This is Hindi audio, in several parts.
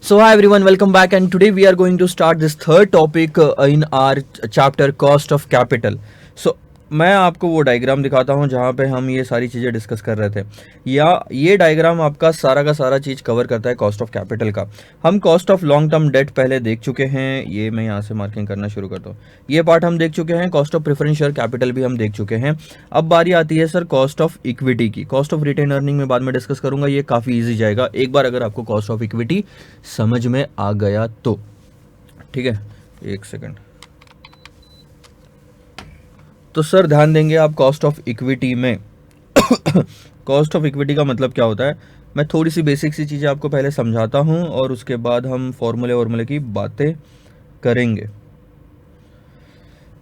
So hi everyone, welcome back, and today we are going to start this third topic in our chapter cost of capital. So मैं आपको वो डायग्राम दिखाता हूँ जहाँ पे हम ये सारी चीज़ें डिस्कस कर रहे थे, या ये डायग्राम आपका सारा का सारा चीज़ कवर करता है कॉस्ट ऑफ कैपिटल का। हम cost of long term debt पहले देख चुके हैं, ये मैं यहाँ से मार्किंग करना शुरू करता हूँ। ये पार्ट हम देख चुके हैं, cost of preference share capital भी हम देख चुके हैं। अब बारी आती है सर कॉस्ट ऑफ इक्विटी की। कॉस्ट ऑफ रिटेन अर्निंग में बाद में डिस्कस करूंगा, ये काफ़ी ईजी जाएगा एक बार अगर आपको कॉस्ट ऑफ इक्विटी समझ में आ गया तो। ठीक है, एक सेकंड। तो सर ध्यान देंगे आप कॉस्ट ऑफ इक्विटी में कॉस्ट ऑफ इक्विटी का मतलब क्या होता है, मैं थोड़ी सी बेसिक सी चीज़ें आपको पहले समझाता हूं और उसके बाद हम फॉर्मूले की बातें करेंगे।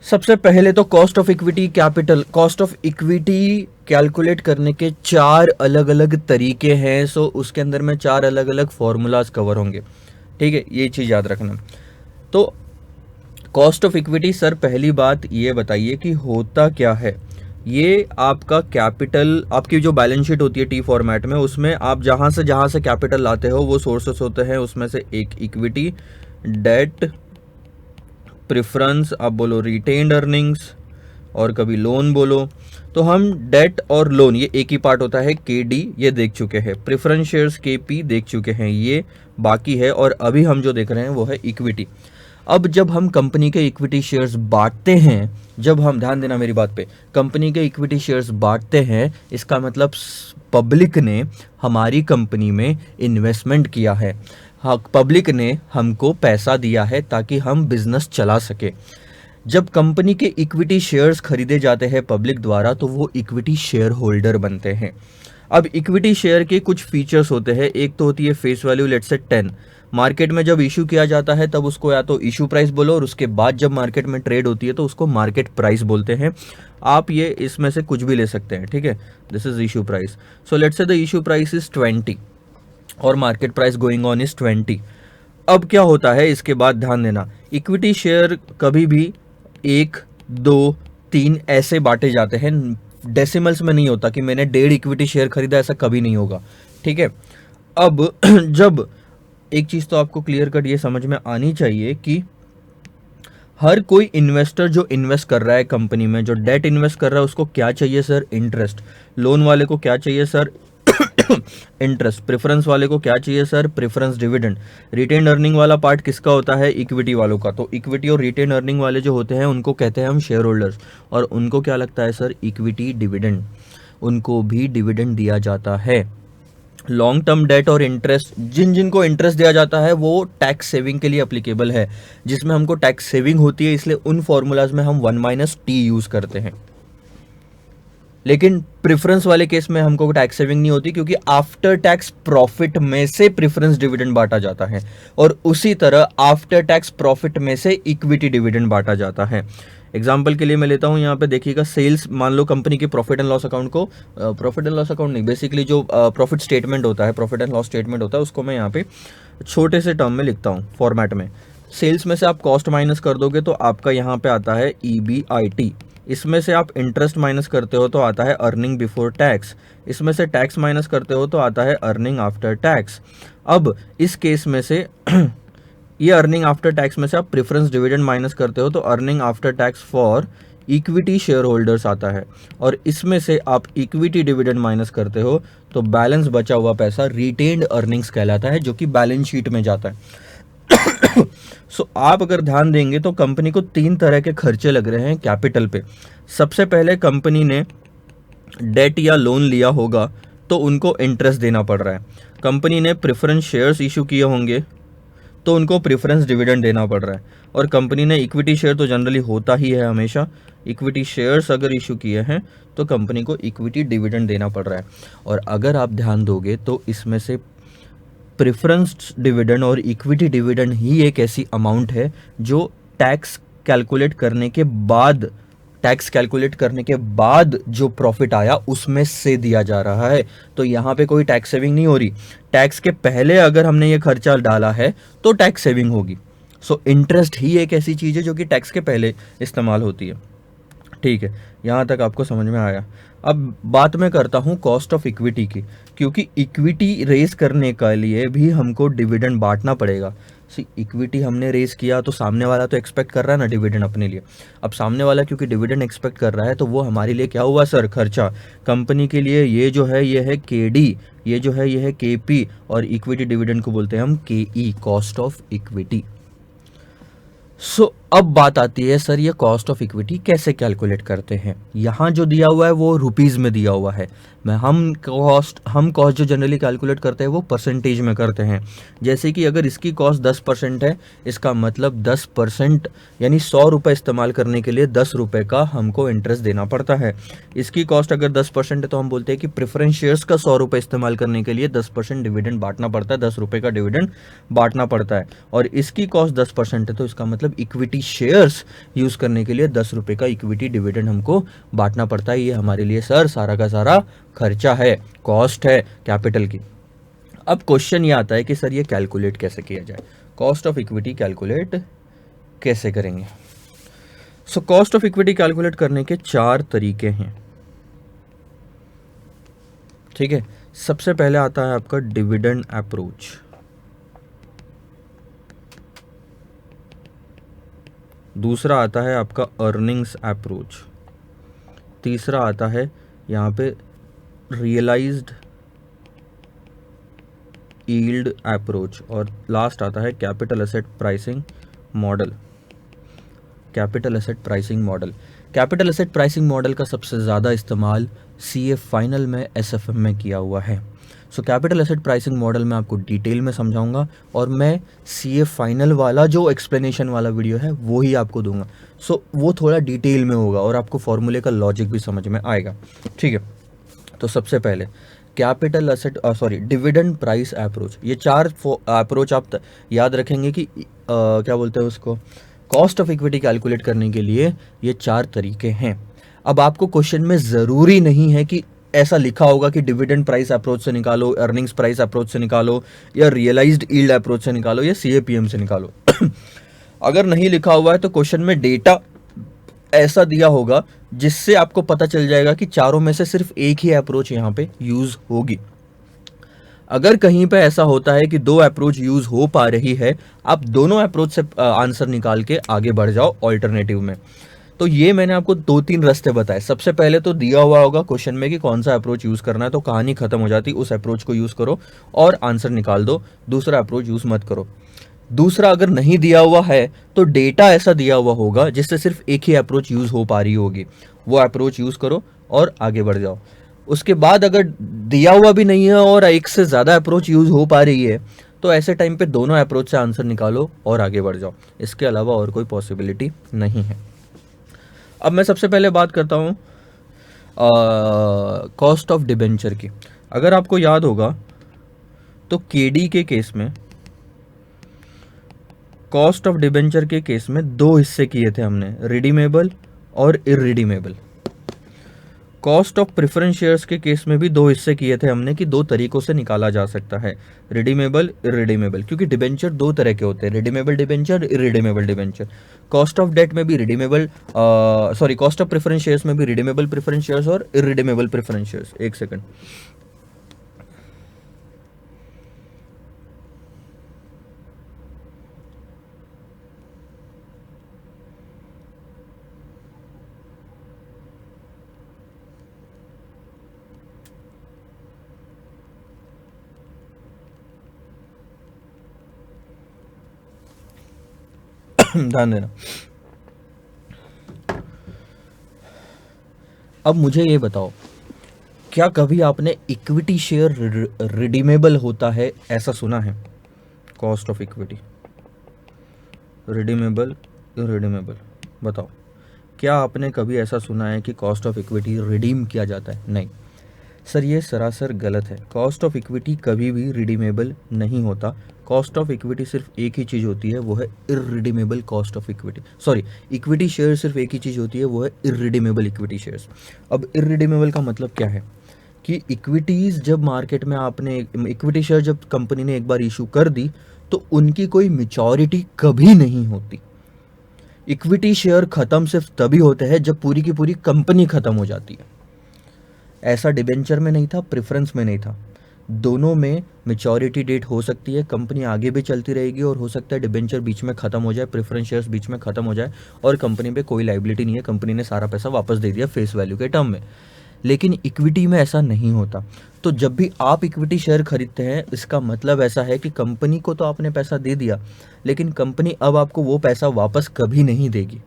सबसे पहले तो cost of equity capital, cost of equity calculate करने के चार अलग अलग तरीके हैं। सो उसके अंदर में चार अलग अलग फॉर्मूलाज कवर होंगे। ठीक है, ये चीज़ याद रखना। तो कॉस्ट ऑफ इक्विटी सर पहली बात ये बताइए कि होता क्या है। ये आपका कैपिटल, आपकी जो बैलेंस शीट होती है टी फॉर्मेट में, उसमें आप जहाँ से कैपिटल लाते हो वो सोर्सेस होते हैं। उसमें से एक इक्विटी, डेट, प्रेफरेंस, आप बोलो रिटेन्ड अर्निंग्स, और कभी लोन बोलो। तो हम डेट और लोन ये एक ही पार्ट होता है, के डी ये देख चुके हैं, प्रेफरेंस शेयर्स के पी देख चुके हैं, ये बाकी है। और अभी हम जो देख रहे हैं वो है इक्विटी। अब जब हम कंपनी के इक्विटी शेयर्स बांटते हैं, जब हम, ध्यान देना मेरी बात पे, कंपनी के इक्विटी शेयर्स बांटते हैं, इसका मतलब पब्लिक ने हमारी कंपनी में इन्वेस्टमेंट किया है। हाँ, पब्लिक ने हमको पैसा दिया है ताकि हम बिजनेस चला सके। जब कंपनी के इक्विटी शेयर्स खरीदे जाते हैं पब्लिक द्वारा तो वो इक्विटी शेयर होल्डर बनते हैं। अब इक्विटी शेयर के कुछ फीचर्स होते हैं। एक तो होती है face value, let's say 10। Market में जब इशू किया जाता है तब उसको या तो इशू प्राइस बोलो, और उसके बाद जब मार्केट में ट्रेड होती है तो उसको मार्केट प्राइस बोलते हैं। आप ये इसमें से कुछ भी ले सकते हैं। ठीक है, this is issue price. So let's say the issue price is 20 और market price going on is 20। अब क्या होता है इसके बाद, ध्यान देना, इक्विटी शेयर कभी भी 1, 2, 3 ऐसे बांटे जाते हैं, डेसिमल्स में नहीं होता कि मैंने 1.5 इक्विटी शेयर खरीदा, ऐसा कभी नहीं होगा। ठीक है, अब जब एक चीज़ तो आपको क्लियर कट ये समझ में आनी चाहिए कि हर कोई इन्वेस्टर जो इन्वेस्ट कर रहा है कंपनी में, जो डेट इन्वेस्ट कर रहा है, उसको क्या चाहिए सर, इंटरेस्ट। लोन वाले को क्या चाहिए सर, इंटरेस्ट। प्रेफरेंस वाले को क्या चाहिए sir, preference dividend. Retained earning वाला पार्ट किसका होता है, इक्विटी वालों का। तो इक्विटी और रिटेन अर्निंग वाले जो होते हैं उनको कहते हैं हम शेयर होल्डर्स, और उनको क्या लगता है सर, इक्विटी डिविडेंड, उनको भी डिविडेंड दिया जाता है। लॉन्ग टर्म डेट और इंटरेस्ट, जिन जिनको इंटरेस्ट दिया जाता है वो टैक्स सेविंग के लिए अप्लीकेबल है, जिसमें हमको टैक्स सेविंग होती है, इसलिए उन फॉर्मूलाज में हम 1 - T यूज करते हैं। लेकिन प्रेफरेंस वाले केस में हमको टैक्स सेविंग नहीं होती, क्योंकि आफ्टर टैक्स प्रॉफिट में से प्रेफरेंस डिविडेंड बांटा जाता है, और उसी तरह आफ्टर टैक्स प्रॉफिट में से इक्विटी डिविडेंड बांटा जाता है। एग्जाम्पल के लिए मैं लेता हूँ, यहाँ पे देखिएगा, सेल्स, मान लो कंपनी के प्रॉफिट एंड लॉस अकाउंट को, प्रॉफिट एंड लॉस अकाउंट नहीं, बेसिकली जो प्रॉफिट स्टेटमेंट होता है, प्रॉफिट एंड लॉस स्टेटमेंट होता है, उसको मैं यहाँ पे छोटे से टर्म में लिखता हूँ फॉर्मेट में। सेल्स में से आप कॉस्ट माइनस कर दोगे तो आपका यहाँ पे आता है EBIT। इसमें से आप इंटरेस्ट माइनस करते हो तो आता है अर्निंग बिफोर टैक्स। इसमें से टैक्स माइनस करते हो तो आता है अर्निंग आफ्टर टैक्स। अब इस केस में से ये अर्निंग आफ्टर टैक्स में से आप प्रेफरेंस डिविडेंड माइनस करते हो तो earning after tax for equity share holders आता है, और इसमें से आप इक्विटी डिविडेंड माइनस करते हो तो बैलेंस बचा हुआ पैसा रिटेन्ड अर्निंग्स कहलाता है, जो कि बैलेंस शीट में जाता है। सो आप अगर ध्यान देंगे तो कंपनी को 3 तरह के खर्चे लग रहे हैं कैपिटल पे। सबसे पहले कंपनी ने डेट या लोन लिया होगा तो उनको इंटरेस्ट देना पड़ रहा है। कंपनी ने प्रेफरेंस शेयर्स इशू किए होंगे तो उनको प्रेफरेंस डिविडेंड देना पड़ रहा है। और कंपनी ने इक्विटी शेयर तो जनरली होता ही है हमेशा, इक्विटी शेयर्स अगर इशू किए हैं तो कंपनी को इक्विटी डिविडेंड देना पड़ रहा है। और अगर आप ध्यान दोगे तो इसमें से प्रेफरेंस डिविडेंड और इक्विटी डिविडेंड ही एक ऐसी अमाउंट है जो टैक्स कैलकुलेट करने के बाद जो प्रॉफिट आया उसमें से दिया जा रहा है। तो यहाँ पे कोई टैक्स सेविंग नहीं हो रही। टैक्स के पहले अगर हमने ये खर्चा डाला है तो टैक्स सेविंग होगी। सो इंटरेस्ट ही एक ऐसी चीज़ है जो कि टैक्स के पहले इस्तेमाल होती है। ठीक है, यहाँ तक आपको समझ में आया। अब बात मैं करता हूँ कॉस्ट ऑफ इक्विटी की। क्योंकि इक्विटी रेस करने के लिए भी हमको डिविडेंड बांटना पड़ेगा। इक्विटी हमने रेस किया तो सामने वाला तो एक्सपेक्ट कर रहा है ना डिविडेंड अपने लिए। अब सामने वाला क्योंकि डिविडेंड एक्सपेक्ट कर रहा है तो वो हमारे लिए क्या हुआ सर, खर्चा। कंपनी के लिए ये जो है ये है केडी, ये जो है ये है केपी, और इक्विटी डिविडेंड को बोलते हैं हम केई, कॉस्ट ऑफ इक्विटी। सो अब बात आती है सर ये कॉस्ट ऑफ इक्विटी कैसे कैलकुलेट करते हैं। यहाँ जो दिया हुआ है वो रुपीज़ में दिया हुआ है। हम कॉस्ट जो जनरली कैलकुलेट करते हैं वो परसेंटेज में करते हैं। जैसे कि अगर इसकी कॉस्ट 10% है, इसका मतलब 10% यानी 100 रुपये इस्तेमाल करने के लिए 10 रुपये का हमको इंटरेस्ट देना पड़ता है। इसकी कॉस्ट अगर 10% है तो हम बोलते हैं कि प्रेफरेंस शेयर्स का 100 रुपये इस्तेमाल करने के लिए 10% डिविडेंड बांटना पड़ता है, 10 रुपये का डिविडेंड बांटना पड़ता है। और इसकी कॉस्ट 10% है तो इसका मतलब इक्विटी शेयर्स यूज़ करने के लिए 10 रुपये का इक्विटी डिविडेंड हमको बांटना पड़ता है। ये हमारे लिए सर सारा का सारा खर्चा है, कॉस्ट है कैपिटल की। अब क्वेश्चन ये आता है कि सर ये कैलकुलेट कैसे किया जाए, कॉस्ट ऑफ इक्विटी कैलकुलेट कैसे करेंगे। So cost of equity calculate करने के 4 तरीके हैं, ठीक है। सबसे पहले आता है आपका डिविडेंड अप्रोच, दूसरा आता है आपका अर्निंग्स अप्रोच, तीसरा आता है यहाँ पे रियलाइज्ड यील्ड अप्रोच, और लास्ट आता है capital asset pricing model. Capital asset pricing model, capital asset pricing model का सबसे ज़्यादा इस्तेमाल सीए फाइनल में, एसएफएम में किया हुआ है। So capital asset pricing model मैं आपको डिटेल में समझाऊंगा और मैं सीए फाइनल वाला जो एक्सप्लेनेशन वाला वीडियो है वो ही आपको दूंगा। सो वो थोड़ा डिटेल में होगा और आपको फॉर्मूले का लॉजिक भी समझ में आएगा, ठीक है। तो सबसे पहले capital asset dividend price approach, ये 4 अप्रोच आप याद रखेंगे कि क्या बोलते हैं उसको, कॉस्ट ऑफ इक्विटी कैलकुलेट करने के लिए ये 4 तरीके हैं। अब आपको क्वेश्चन में ज़रूरी नहीं है कि ऐसा लिखा होगा कि डिविडेंड प्राइस अप्रोच से निकालो, अर्निंग्स प्राइस अप्रोच से निकालो, या रियलाइज्ड यील्ड अप्रोच से निकालो, या सीएपीएम से निकालो। अगर नहीं लिखा हुआ है तो क्वेश्चन में डेटा ऐसा दिया होगा जिससे आपको पता चल जाएगा कि चारों में से सिर्फ एक ही अप्रोच यहाँ पे यूज होगी। अगर कहीं पे ऐसा होता है कि 2 अप्रोच यूज हो पा रही है, आप दोनों अप्रोच से आंसर निकाल के आगे बढ़ जाओ ऑल्टरनेटिव में। तो ये मैंने आपको 2-3 रास्ते बताए। सबसे पहले तो दिया हुआ होगा क्वेश्चन में कि कौन सा अप्रोच यूज करना है, तो कहानी खत्म हो जाती, उस अप्रोच को यूज करो और आंसर निकाल दो, दूसरा अप्रोच यूज मत करो। दूसरा, अगर नहीं दिया हुआ है तो डेटा ऐसा दिया हुआ होगा जिससे सिर्फ एक ही अप्रोच यूज हो पा रही होगी, वो अप्रोच यूज करो और आगे बढ़ जाओ। उसके बाद अगर दिया हुआ भी नहीं है और एक से ज़्यादा अप्रोच यूज हो पा रही है तो ऐसे टाइम पे दोनों अप्रोच से आंसर निकालो और आगे बढ़ जाओ। इसके अलावा और कोई पॉसिबिलिटी नहीं है। अब मैं सबसे पहले बात करता हूँ कॉस्ट ऑफ डिबेंचर की। अगर आपको याद होगा तो केडी के केस में, कॉस्ट ऑफ डिबेंचर के केस में 2 हिस्से किए थे हमने, रिडीमेबल और irredeemable. Cost of preference shares के केस में भी 2 हिस्से किए थे हमने कि 2 तरीकों से निकाला जा सकता है, रिडीमेबल, इररिडीमेबल, क्योंकि डिबेंचर 2 तरह के होते हैं, redeemable debenture, irredeemable debenture. Cost of debt में भी redeemable cost of preference shares में भी रिडीमेबल प्रेफरेंस शेयर्स और इररिडीमेबल प्रेफरेंस शेयर्स। एक सेकंड, ध्यान देना। अब मुझे ये बताओ, क्या कभी आपने इक्विटी शेयर रिडीमेबल होता है ऐसा सुना है? Cost of equity redeemable, irredeemable, बताओ क्या आपने कभी ऐसा सुना है कि कॉस्ट ऑफ इक्विटी रिडीम किया जाता है? नहीं सर, ये सरासर गलत है। कॉस्ट ऑफ इक्विटी कभी भी रिडीमेबल नहीं होता। कॉस्ट ऑफ इक्विटी सिर्फ एक ही चीज़ होती है, वो है irredeemable cost of equity. Equity share सिर्फ एक ही चीज़ होती है, वो है इररिडीमेबल इक्विटी शेयर्स। अब इररिडीमेबल का मतलब क्या है कि इक्विटीज़ जब मार्केट में आपने इक्विटी शेयर जब कंपनी ने एक बार इशू कर दी तो उनकी कोई मैच्योरिटी कभी नहीं होती। इक्विटी शेयर ख़त्म सिर्फ तभी होते हैं जब पूरी की पूरी कंपनी ख़त्म हो जाती है। ऐसा डिबेंचर में नहीं था, प्रेफरेंस में नहीं था। दोनों में मैच्योरिटी डेट हो सकती है, कंपनी आगे भी चलती रहेगी और हो सकता है डिबेंचर बीच में ख़त्म हो जाए, प्रेफरेंस शेयर्स बीच में ख़त्म हो जाए और कंपनी पे कोई लाइबिलिटी नहीं है, कंपनी ने सारा पैसा वापस दे दिया फेस वैल्यू के टर्म में। लेकिन इक्विटी में ऐसा नहीं होता। तो जब भी आप इक्विटी शेयर खरीदते हैं, इसका मतलब ऐसा है कि कंपनी को तो आपने पैसा दे दिया, लेकिन कंपनी अब आपको वो पैसा वापस कभी नहीं देगी।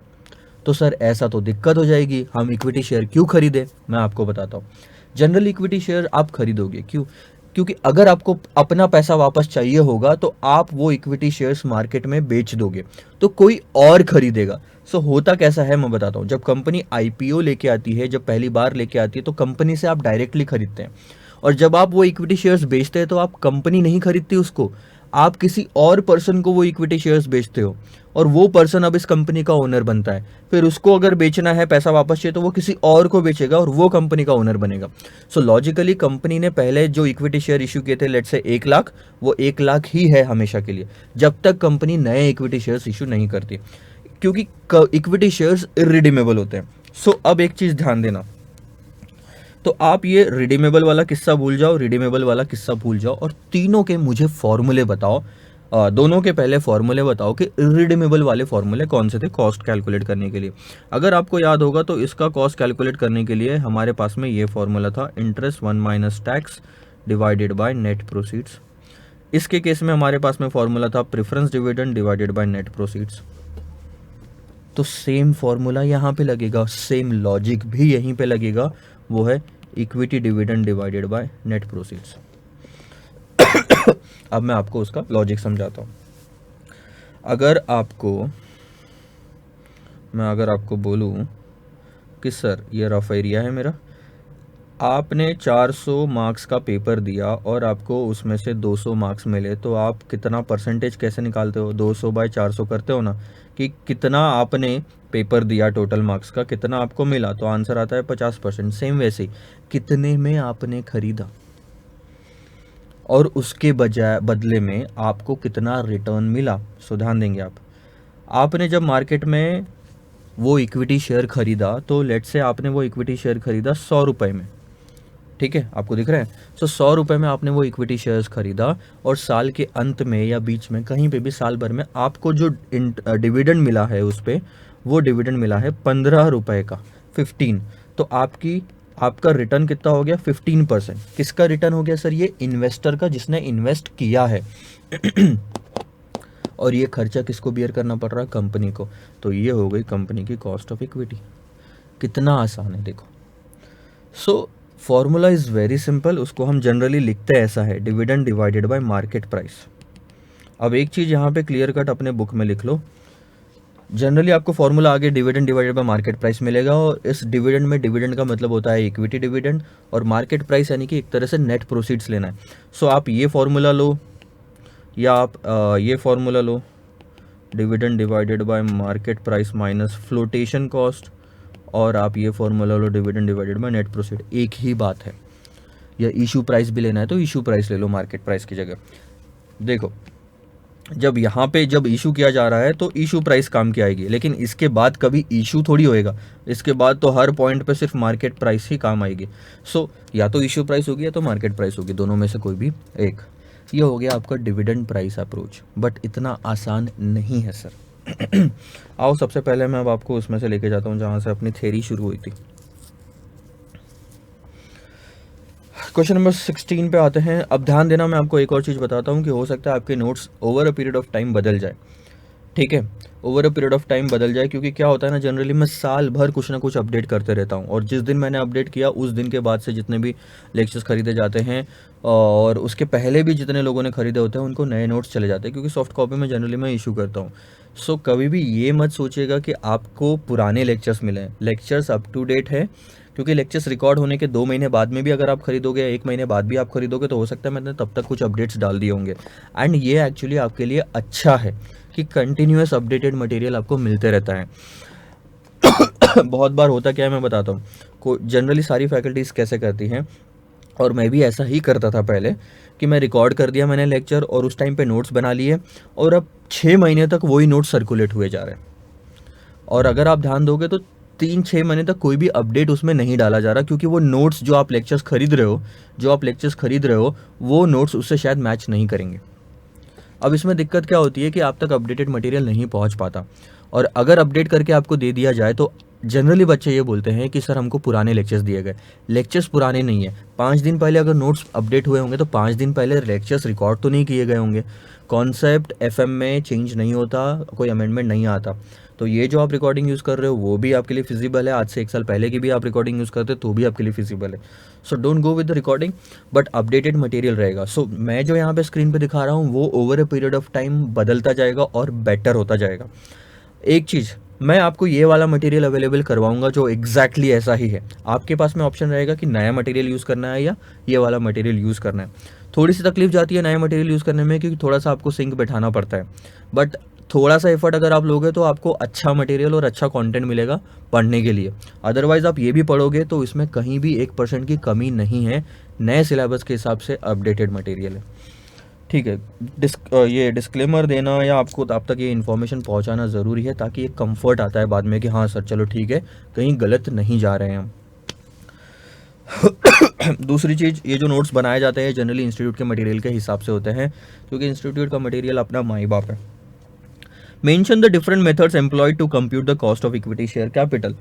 तो सर ऐसा तो दिक्कत हो जाएगी, हम इक्विटी शेयर क्यों खरीदें? मैं आपको बताता हूँ। जनरल इक्विटी शेयर आप खरीदोगे क्यों? क्योंकि अगर आपको अपना पैसा वापस चाहिए होगा तो आप वो इक्विटी शेयर्स मार्केट में बेच दोगे, तो कोई और खरीदेगा। सो होता कैसा है मैं बताता हूँ। जब कंपनी आईपीओ लेके आती है, जब पहली बार लेके आती है, तो कंपनी से आप डायरेक्टली खरीदते हैं, और जब आप वो इक्विटी शेयर्स बेचते हैं तो आप कंपनी नहीं खरीदती उसको, आप किसी और पर्सन को वो इक्विटी शेयर्स बेचते हो, और वो पर्सन अब इस कंपनी का ओनर बनता है। फिर उसको अगर बेचना है, पैसा वापस चाहिए, तो वो किसी और को बेचेगा और वो कंपनी का ओनर बनेगा। सो लॉजिकली कंपनी ने पहले जो इक्विटी शेयर इशू किए थे, लेट्स से 1 लाख, वो 1 लाख ही है हमेशा के लिए, जब तक कंपनी नए इक्विटी शेयर्स इशू नहीं करती, क्योंकि इक्विटी शेयर्स इरिडीमेबल होते हैं। सो अब एक चीज़ ध्यान देना, तो आप ये रिडीमेबल वाला किस्सा भूल जाओ, रिडीमेबल वाला किस्सा भूल जाओ, और तीनों के मुझे फॉर्मूले बताओ। दोनों के पहले फॉर्मूले बताओ कि रिडीमेबल वाले फॉर्मूले कौन से थे कॉस्ट कैलकुलेट करने के लिए। अगर आपको याद होगा तो इसका कॉस्ट कैलकुलेट करने के लिए हमारे पास में ये फॉर्मूला था, interest 1 minus tax divided by net proceeds. इसके केस में हमारे पास में फॉर्मूला था preference dividend divided by net proceeds. तो सेम फॉर्मूला यहाँ पे लगेगा, सेम लॉजिक भी यहीं पे लगेगा, वो है equity dividend divided by net proceeds. अब मैं आपको उसका लॉजिक समझाता हूँ। अगर आपको बोलूँ कि सर ये रफ एरिया है मेरा, आपने 400 मार्क्स का पेपर दिया और आपको उसमें से 200 मार्क्स मिले, तो आप कितना परसेंटेज कैसे निकालते हो? 200 बाय 400 करते हो ना, कि कितना आपने पेपर दिया टोटल मार्क्स का, कितना आपको मिला, तो आंसर आता है 50%। सेम वैसे ही कितने में आपने खरीदा और उसके बदले में आपको कितना रिटर्न मिला। सो ध्यान देंगे आपने जब मार्केट में वो इक्विटी शेयर खरीदा, तो लेट्स से आपने वो इक्विटी शेयर खरीदा 100 रुपये में, ठीक है, आपको दिख रहा है। सो 100 रुपये में आपने वो इक्विटी शेयर्स खरीदा, और साल के अंत में या बीच में कहीं पे भी साल भर में आपको जो डिविडेंड मिला है उस पर, वो डिविडेंड मिला है 15 रुपये का, 15। तो आपका रिटर्न कितना हो गया? 15%। किसका रिटर्न हो गया सर? ये इन्वेस्टर का, जिसने इन्वेस्ट किया है। और ये खर्चा किसको बियर करना पड़ रहा है? कंपनी को। तो ये हो गई कंपनी की कॉस्ट ऑफ इक्विटी। कितना आसान है देखो। So formula is very simple, उसको हम जनरली लिखते हैं ऐसा है, dividend divided by market price. अब एक चीज़ यहाँ पे क्लियर कट अपने बुक में लिख लो, जनरली आपको फॉर्मूला आगे dividend divided by market price मिलेगा, और इस डिविडेंड में डिविडेंड का मतलब होता है इक्विटी डिविडेंड, और मार्केट प्राइस यानी कि एक तरह से नेट प्रोसीड्स लेना है। सो आप ये फॉर्मूला लो, या आप ये formula low, dividend divided by market price minus flotation cost, और आप ये formula low, dividend divided by net proceed. एक ही बात है। या इशू प्राइस भी लेना है तो इशू प्राइस ले लो मार्केट प्राइस की जगह। देखो, जब यहाँ पे जब इशू किया जा रहा है तो इशू प्राइस काम की आएगी, लेकिन इसके बाद कभी इशू थोड़ी होएगा, इसके बाद तो हर पॉइंट पे सिर्फ मार्केट प्राइस ही काम आएगी। सो या तो इशू प्राइस होगी या तो मार्केट प्राइस होगी, दोनों में से कोई भी एक। ये हो गया आपका डिविडेंड प्राइस अप्रोच, बट इतना आसान नहीं है सर। आओ सबसे पहले मैं अब आपको उसमें से लेके जाता हूँ जहाँ से अपनी थ्योरी शुरू हुई थी। क्वेश्चन नंबर 16 पे आते हैं। अब ध्यान देना, मैं आपको एक और चीज़ बताता हूँ कि हो सकता है आपके notes over a period of time बदल जाए, ठीक है, over a period of time बदल जाए, क्योंकि क्या होता है ना, जनरली मैं साल भर कुछ ना कुछ अपडेट करते रहता हूँ, और जिस दिन मैंने अपडेट किया उस दिन के बाद से जितने भी लेक्चर्स खरीदे जाते हैं और उसके पहले भी जितने लोगों ने खरीदे होते हैं उनको नए नोट्स चले जाते हैं, क्योंकि सॉफ्ट कॉपी में जनरली मैं इशू करता हूँ। सो कभी भी ये मत सोचिएगा कि आपको पुराने लेक्चर्स मिले हैं। लेक्चर्स अप टू डेट है, क्योंकि लेक्चर्स रिकॉर्ड होने के 2 महीने बाद में भी अगर आप खरीदोगे या 1 महीने बाद भी आप खरीदोगे तो हो सकता है मैंने तब तक कुछ अपडेट्स डाल दिए होंगे। एंड ये एक्चुअली आपके लिए अच्छा है कि कंटिन्यूअस अपडेटेड मटेरियल आपको मिलते रहता है। बहुत बार होता क्या है मैं बताता हूँ, को जनरली सारी फैकल्टीज़ कैसे करती हैं, और मैं भी ऐसा ही करता था पहले, कि मैं रिकॉर्ड कर दिया मैंने लेक्चर और उस टाइम पे नोट्स बना लिए, और अब 6 महीने तक वही नोट्स सर्कुलेट हुए जा रहे हैं। और अगर आप ध्यान दोगे तो 3-6 महीने तक कोई भी अपडेट उसमें नहीं डाला जा रहा, क्योंकि वो नोट्स जो आप लेक्चर्स खरीद रहे हो वो नोट्स उससे शायद मैच नहीं करेंगे। अब इसमें दिक्कत क्या होती है कि आप तक अपडेटेड मटेरियल नहीं पहुंच पाता, और अगर अपडेट करके आपको दे दिया जाए तो जनरली बच्चे ये बोलते हैं कि सर हमको पुराने लेक्चर्स दिए गए। लेक्चर्स पुराने नहीं है, 5 दिन पहले अगर नोट्स अपडेट हुए होंगे तो 5 दिन पहले लेक्चर्स रिकॉर्ड तो नहीं किए गए होंगे। कॉन्सेप्ट एफएम में चेंज नहीं होता, कोई अमेंडमेंट नहीं आता। तो ये जो आप रिकॉर्डिंग यूज़ कर रहे हो वो भी आपके लिए फिजिबल है, आज से 1 साल पहले की भी आप रिकॉर्डिंग यूज़ करते हो तो भी आपके लिए फिजिबल है। So don't go with the recording, but updated material रहेगा। सो मैं जो यहाँ पे स्क्रीन पे दिखा रहा हूँ वो over a period of time बदलता जाएगा और बेटर होता जाएगा। एक चीज़, मैं आपको ये वाला मटेरियल अवेलेबल करवाऊंगा जो एग्जैक्टली ऐसा ही है। आपके पास में ऑप्शन रहेगा कि नया मटेरियल यूज़ करना है या ये वाला मटेरियल यूज़ करना है। थोड़ी सी तकलीफ जाती है नया मटेरियल यूज़ करने में, क्योंकि थोड़ा सा आपको सिंक बैठाना पड़ता है, बट थोड़ा सा एफर्ट अगर आप लोगे तो आपको अच्छा मटेरियल और अच्छा कंटेंट मिलेगा पढ़ने के लिए। अदरवाइज़ आप ये भी पढ़ोगे तो इसमें कहीं भी 1% की कमी नहीं है, नए सिलेबस के हिसाब से अपडेटेड मटेरियल है। ठीक है, ये डिस्क्लेमर देना या आपको आप तक ये इन्फॉर्मेशन पहुंचाना ज़रूरी है, ताकि एक कंफर्ट आता है बाद में कि हाँ सर चलो ठीक है, कहीं गलत नहीं जा रहे हैं हम। दूसरी चीज़, ये जो नोट्स बनाए जाते हैं जनरली इंस्टीट्यूट के मटेरियल के हिसाब से होते हैं, क्योंकि इंस्टीट्यूट का मटेरियल अपना माई बाप है। Mention the different methods employed to compute the cost of equity share capital.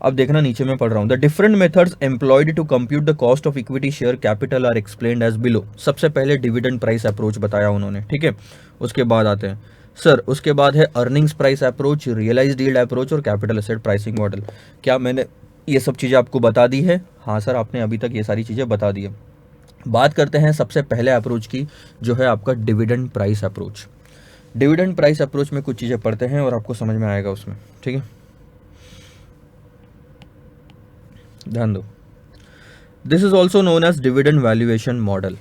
अब देखना नीचे मैं पढ़ रहा हूँ, the different methods employed to compute the cost of equity share capital are explained as below. सबसे पहले डिविडेंड प्राइस अप्रोच बताया उन्होंने, ठीक है। उसके बाद आते हैं सर, उसके बाद है earnings price approach, realised yield approach और कैपिटल एसेट प्राइसिंग मॉडल। क्या मैंने ये सब चीज़ें आपको बता दी है? हाँ सर, आपने अभी तक ये सारी चीज़ें बता दी है। बात करते हैं सबसे पहले अप्रोच की, जो है आपका dividend price approach. Dividend price approach में कुछ चीज़ें पढ़ते हैं और आपको समझ में आएगा उसमें, ठीक है, ध्यान दो। This is also known as dividend valuation model.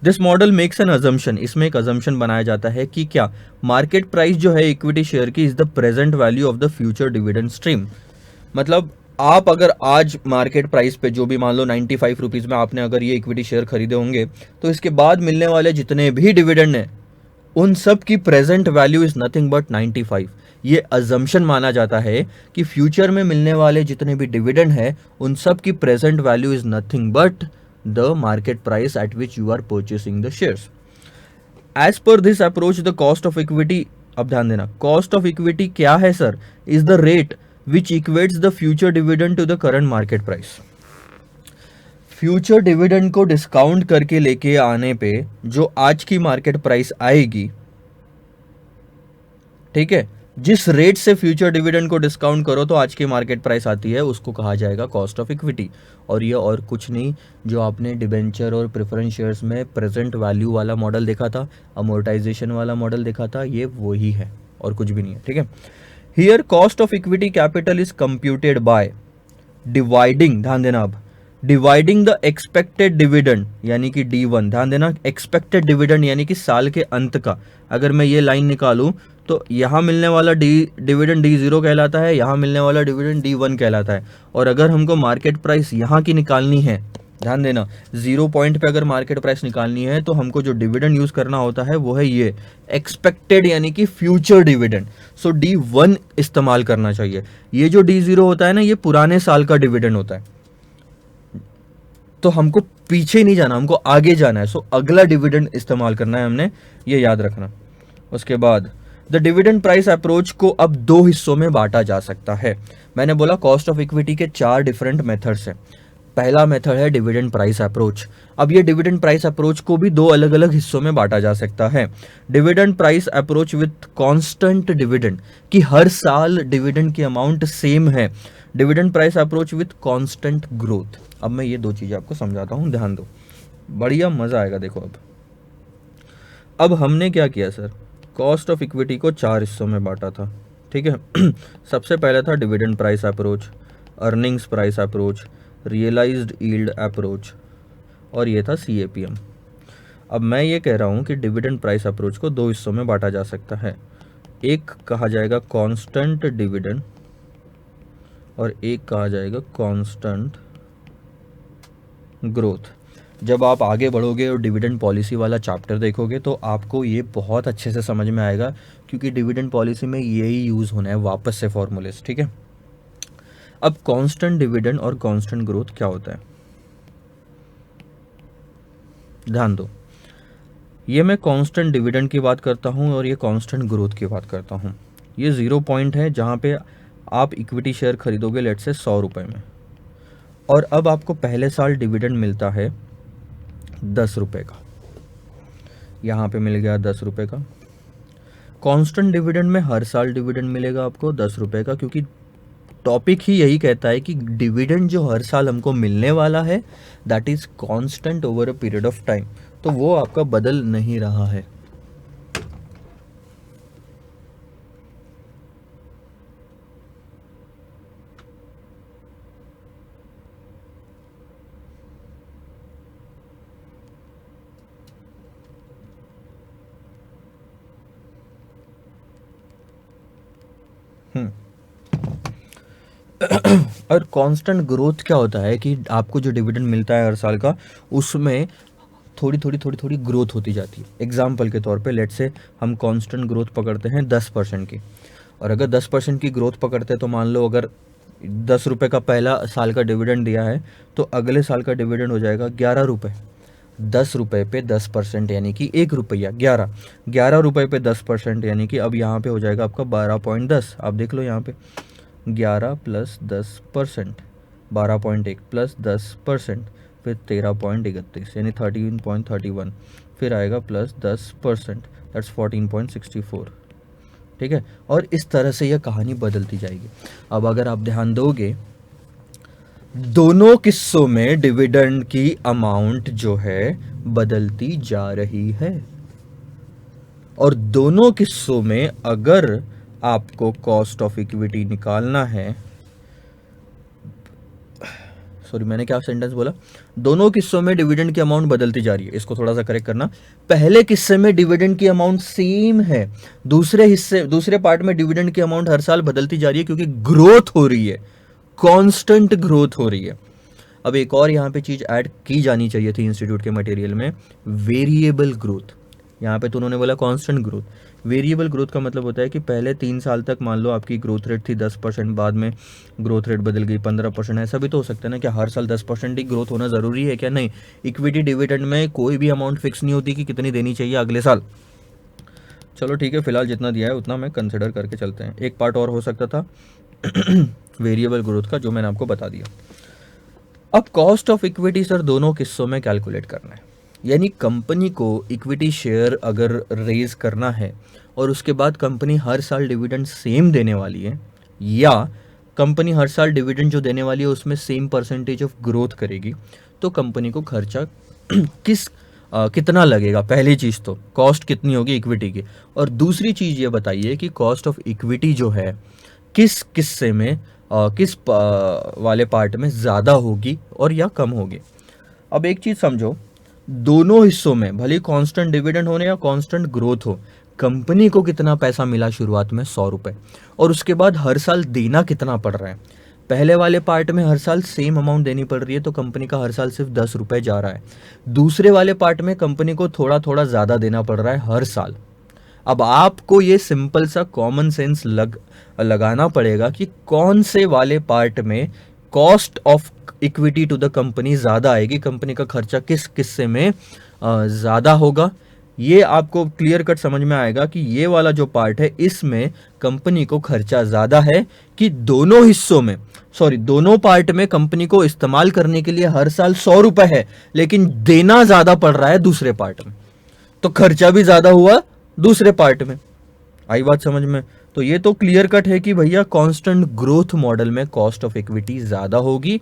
This model makes an assumption, इसमें एक अजम्पशन बनाया जाता है कि क्या मार्केट प्राइस जो है इक्विटी शेयर की is the present value of the future dividend stream. मतलब आप अगर आज मार्केट प्राइस पे जो भी मान लो 95 रुपीज़ में आपने अगर ये इक्विटी शेयर खरीदे होंगे, तो इसके बाद मिलने वाले जितने भी डिविडेंड हैं उन सब की present value is nothing but 95। ये अजम्पशन माना जाता है कि फ्यूचर में मिलने वाले जितने भी डिविडेंड है उन सब की present value is nothing but the market price at which you are purchasing the shares. As per this approach the cost of equity, अब ध्यान देना, कॉस्ट ऑफ इक्विटी क्या है sir? Is the rate which equates the future dividend to the current market price. Future dividend को डिस्काउंट करके लेके आने पे जो आज की मार्केट प्राइस आएगी, ठीक है, जिस रेट से फ्यूचर डिविडेंड को डिस्काउंट करो तो आज की मार्केट प्राइस आती है, उसको कहा जाएगा कॉस्ट ऑफ इक्विटी। और ये और कुछ नहीं, जो आपने डिबेंचर और प्रेफरेंस शेयर्स में प्रेजेंट वैल्यू वाला मॉडल देखा था, अमोर्टाइजेशन वाला मॉडल देखा था, ये वही है और कुछ भी नहीं है, ठीक है। Here cost of equity capital is computed by dividing, ध्यान देना, अब डिवाइडिंग द एक्सपेक्टेड डिविडेंड यानी कि D1, ध्यान देना, एक्सपेक्टेड डिविडेंड यानी कि साल के अंत का। अगर मैं ये लाइन निकालूं तो यहाँ मिलने वाला डिविडेंड D0 कहलाता है, यहाँ मिलने वाला डिविडेंड D1 कहलाता है। और अगर हमको मार्केट प्राइस यहाँ की निकालनी है, ध्यान देना, 0 पॉइंट पे अगर मार्केट प्राइस निकालनी है तो हमको जो डिविडेंड यूज करना होता है वो है ये एक्सपेक्टेड यानी कि फ्यूचर डिविडेंड। सो D1 इस्तेमाल करना चाहिए। ये जो D0 होता है ना, ये पुराने साल का डिविडेंड होता है, तो हमको पीछे नहीं जाना, हमको आगे जाना है। सो अगला डिविडेंड इस्तेमाल करना है हमने, ये याद रखना। उसके बाद द डिविडेंड प्राइस अप्रोच को अब 2 हिस्सों में बांटा जा सकता है। मैंने बोला कॉस्ट ऑफ इक्विटी के 4 डिफरेंट मेथड्स हैं। पहला मेथड है डिविडेंड प्राइस अप्रोच। अब ये डिविडेंड प्राइस अप्रोच को भी 2 अलग अलग हिस्सों में बांटा जा सकता है। Dividend price approach with constant dividend, कि हर साल डिविडेंड की अमाउंट सेम है। Dividend price approach with constant growth. अब मैं ये 2 चीजें आपको समझाता हूं, ध्यान दो, बढ़िया मजा आएगा। देखो अब हमने क्या किया सर, कॉस्ट ऑफ इक्विटी को 4 हिस्सों में बांटा था, ठीक है। सबसे पहले था dividend price approach, earnings price approach, realised yield approach, और ये था CAPM। अब मैं ये कह रहा हूँ कि डिविडेंड प्राइस अप्रोच को 2 हिस्सों में बांटा जा सकता है। एक कहा जाएगा कांस्टेंट डिविडेंड और एक कहा जाएगा कांस्टेंट ग्रोथ। जब आप आगे बढ़ोगे और डिविडेंड पॉलिसी वाला चैप्टर देखोगे तो आपको ये बहुत अच्छे से समझ में आएगा, क्योंकि डिविडेंड पॉलिसी में यही यूज़ होना है वापस से फॉर्मूलेस, ठीक है। अब कांस्टेंट डिविडेंड और कांस्टेंट ग्रोथ क्या होता है, ध्यान दो। ये मैं कांस्टेंट डिविडेंड की बात करता हूँ और ये कांस्टेंट ग्रोथ की बात करता हूँ। ये 0 पॉइंट है जहाँ पे आप इक्विटी शेयर खरीदोगे लेट से 100 रुपये में, और अब आपको पहले साल डिविडेंड मिलता है 10 रुपये का, यहाँ पे मिल गया 10 रुपये का। कांस्टेंट डिविडेंड में हर साल डिविडेंड मिलेगा आपको 10 रुपये का, क्योंकि टॉपिक ही यही कहता है कि डिविडेंड जो हर साल हमको मिलने वाला है that is constant over a period of time, तो वो आपका बदल नहीं रहा है। और कांस्टेंट ग्रोथ क्या होता है कि आपको जो डिविडेंड मिलता है हर साल का, उसमें थोड़ी थोड़ी थोड़ी थोड़ी ग्रोथ होती जाती है। एग्जाम्पल के तौर पे लेट से हम कांस्टेंट ग्रोथ पकड़ते हैं 10% की, और अगर 10% की ग्रोथ पकड़ते हैं तो मान लो अगर 10 रुपये का पहला साल का डिविडेंड दिया है तो अगले साल का डिविडेंड हो जाएगा 11 रुपये। 10 रुपये पे 10% यानी कि 1 रुपया, 11 रुपये पे 10% यानी कि अब यहाँ पे हो जाएगा आपका 12.10। आप देख लो यहाँ पे 11 प्लस 10%, 12.1 प्लस 10%, फिर 13.31 यानी 13.31, फिर आएगा प्लस 10%, दैट्स 14.64। ठीक है, और इस तरह से यह कहानी बदलती जाएगी। अब अगर आप ध्यान दोगे, दोनों किस्सों में डिविडेंड की अमाउंट जो है बदलती जा रही है, और दोनों किस्सों में अगर आपको कॉस्ट ऑफ इक्विटी निकालना है, सॉरी मैंने क्या सेंटेंस बोला, दोनों किस्सों में डिविडेंड की अमाउंट बदलती जा रही है, इसको थोड़ा सा करेक्ट करना। पहले किस्से में डिविडेंड की अमाउंट सेम है, दूसरे पार्ट में डिविडेंड की अमाउंट हर साल बदलती जा रही है, क्योंकि ग्रोथ हो रही है, कांस्टेंट ग्रोथ हो रही है। अब एक और यहाँ पे चीज ऐड की जानी चाहिए थी इंस्टीट्यूट के मटेरियल में, वेरिएबल ग्रोथ। यहाँ पे तो उन्होंने बोला कांस्टेंट ग्रोथ, वेरिएबल ग्रोथ का मतलब होता है कि पहले 3 साल तक मान लो आपकी ग्रोथ रेट थी 10%, बाद में ग्रोथ रेट बदल गई 15%। ऐसा भी तो हो सकता है ना कि हर साल 10% ही ग्रोथ होना ज़रूरी है क्या? नहीं, इक्विटी डिविडेंड में कोई भी अमाउंट फिक्स नहीं होती कि कितनी देनी चाहिए अगले साल। चलो ठीक है, फिलहाल जितना दिया है उतना मैं कंसिडर करके चलते हैं। एक पार्ट और हो सकता था वेरिएबल ग्रोथ का, जो मैंने आपको बता दिया। अब कॉस्ट ऑफ इक्विटी सर दोनों किस्सों में कैलकुलेट करना है, यानी कंपनी को इक्विटी शेयर अगर रेज करना है और उसके बाद कंपनी हर साल डिविडेंड सेम देने वाली है, या कंपनी हर साल डिविडेंड जो देने वाली है उसमें सेम परसेंटेज ऑफ ग्रोथ करेगी, तो कंपनी को खर्चा कितना लगेगा। पहली चीज़ तो कॉस्ट कितनी होगी इक्विटी की, और दूसरी चीज़ ये बताइए कि कॉस्ट ऑफ इक्विटी जो है किस किस्से में वाले पार्ट में ज़्यादा होगी और या कम होगी। अब एक चीज़ समझो, दोनों हिस्सों में भले कांस्टेंट डिविडेंड होने या कांस्टेंट ग्रोथ हो, कंपनी को कितना पैसा मिला शुरुआत में 100 रुपये, और उसके बाद हर साल देना कितना पड़ रहा है। पहले वाले पार्ट में हर साल सेम अमाउंट देनी पड़ रही है, तो कंपनी का हर साल सिर्फ 10 रुपये जा रहा है। दूसरे वाले पार्ट में कंपनी को थोड़ा थोड़ा ज़्यादा देना पड़ रहा है हर साल। अब आपको ये सिंपल सा कॉमन सेंस लगाना पड़ेगा कि कौन से वाले पार्ट में cost of equity to the company ज़्यादा आएगी, कंपनी का खर्चा किस किस्से में ज़्यादा होगा। ये आपको क्लियर कट समझ में आएगा कि ये वाला जो पार्ट है इसमें कंपनी को खर्चा ज़्यादा है, कि दोनों हिस्सों में दोनों पार्ट में कंपनी को इस्तेमाल करने के लिए हर साल 100 रुपये है, लेकिन देना ज़्यादा पड़ रहा है दूसरे पार्ट में, तो खर्चा भी ज़्यादा हुआ दूसरे पार्ट में। आई बात समझ में? तो ये तो क्लियर कट है कि भैया कांस्टेंट ग्रोथ मॉडल में कॉस्ट ऑफ इक्विटी ज़्यादा होगी,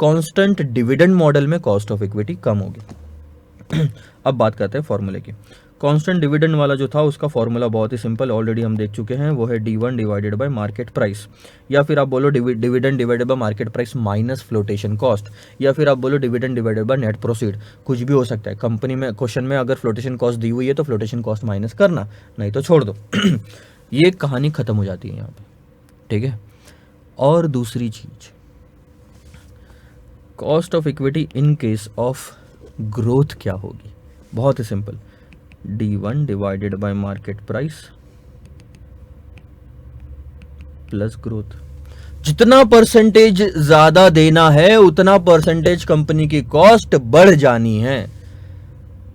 कांस्टेंट डिविडेंड मॉडल में कॉस्ट ऑफ इक्विटी कम होगी। अब बात करते हैं फॉर्मूले की। कांस्टेंट डिविडेंड वाला जो था उसका फॉर्मूला बहुत ही सिंपल, ऑलरेडी हम देख चुके हैं, वो है D1 divided by market price, या फिर आप बोलो dividend divided by market price minus flotation cost, या फिर आप बोलो dividend divided by net proceed, कुछ भी हो सकता है। कंपनी में क्वेश्चन में अगर फ्लोटेशन कॉस्ट दी हुई है तो फ्लोटेशन कॉस्ट माइनस करना, नहीं तो छोड़ दो। ये कहानी खत्म हो जाती है यहाँ पे, ठीक है। और दूसरी चीज, cost of equity in case of growth क्या होगी? बहुत ही simple, D1 divided by market price plus growth. जितना परसेंटेज ज्यादा देना है उतना परसेंटेज कंपनी की कॉस्ट बढ़ जानी है।